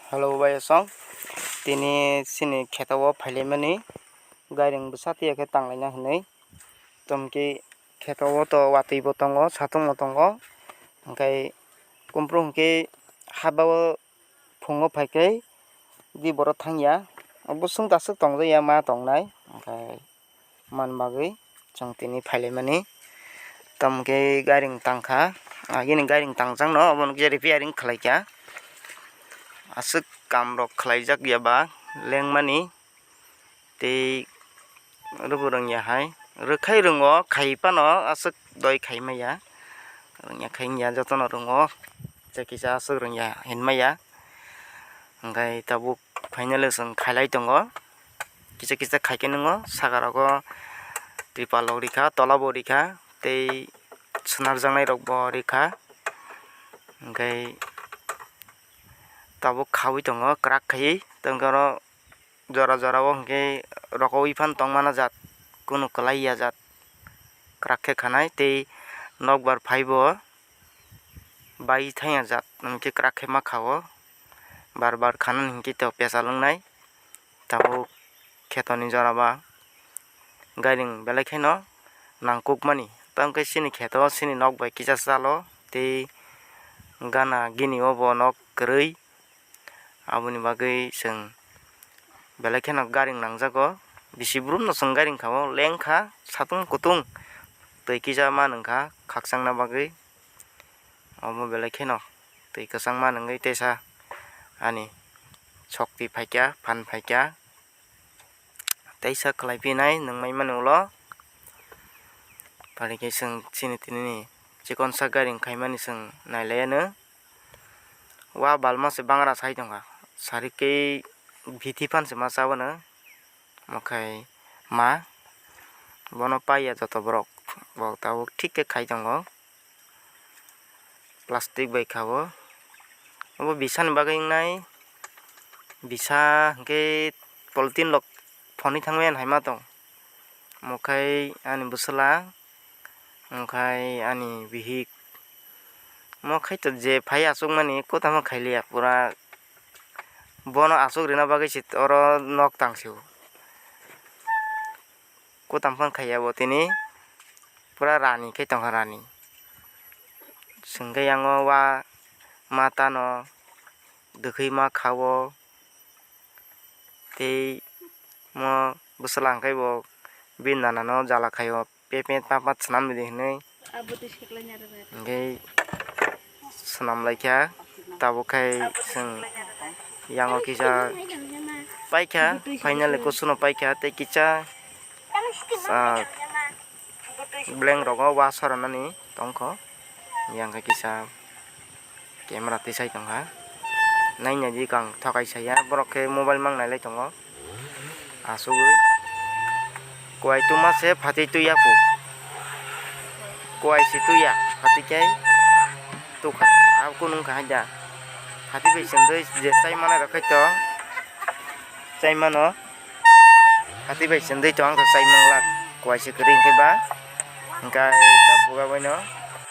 Hello bay song Tini sini khetawo phailemani gairing busati ke tanglaina hinai tomki khetawo to watui bo tongo satung mo tongo angkai kumprung ke habawo phungo phaikai di boro thangya obosung tasuk tongjaya ma tongnai angkai manbagui chong tini phailemani tomke gairing tangkha agini gairing tangjangno obon je repairing khlaikya asuk kamrok khlaijak yaba lengmani tei ruburung ya hai rkhai rungo khaipano asuk doi khaimaya nya khainya jotono rungo chekisa asuk rungya hinmaya angkai tabuk finally sung khailai tongo kisa kisa khaikenungo sagarago tripalo rikha tolabo rikha tei sunarjangnai rok bo rikha angkai tabuk khawi tongo krak khai tongkaro jora jora o hingke rokoi phan tongmana jat kunu klaiya jat krak khe khanai tei nokbar phaibo bai thaiya jat hingke krak khe ma khao bar bar khanan hingke to pesalungnai tabuk khetoni jora ba gairing belai khaino nangkukmani tongkhe sini kheto sini nok bai kisa chalo tei gana gini obo nok kwrui aboni bagui chwng belai kheno gairing nangjago bisi brum no chwng gairing khao lengkha satung kutung tui kisa manungkha khakchangna bagui omo belai kheno tui kwchang manungui tesa ani shokti phaikya phan phaikya teisa khlaipinai nungmai mani ulo parike chwng chini tini chikonsa gairing khaimani chwng nailaiano wa balma se bangra sai tongkha sarike bithi phan se ma chabono mokhai ma bono paiya joto borok bok tabuk thik khe khai tongo plastic bai khao obo bisani bagui nai bisa hingke polythene rok phonui thangmani haima tong mokhai ani bwswla mokhai ani bihik mokhai to je phai achukmani kotama khailia pura bono asuk rina bagui si oro nok tangsiu kotam phan khaiya bo tini pura rani khe tongkha rani singke yango wa mata no dwkhui ma khao tei mo bwswla hingke bo bindana no jala khaio pepe papa swnamdi hinui hingke swnamlaikha tabuk khai chwng yango kisa paikha finally kusuno paikha tei kisa blank rogo wa soranani tongkho yang kisa camera tisai tongkha naina ji kang thokai saya borok khe mobile mangnai tongo asugui kuai tuma se phati tuya pu kuai si tuya phati kai tukha ab kunung kha ja phati bai sendoi je sai mana rakhai to sai mano phati bai sendoi to ang sai mangla kuai si kring ke ba hingkai tabuga baino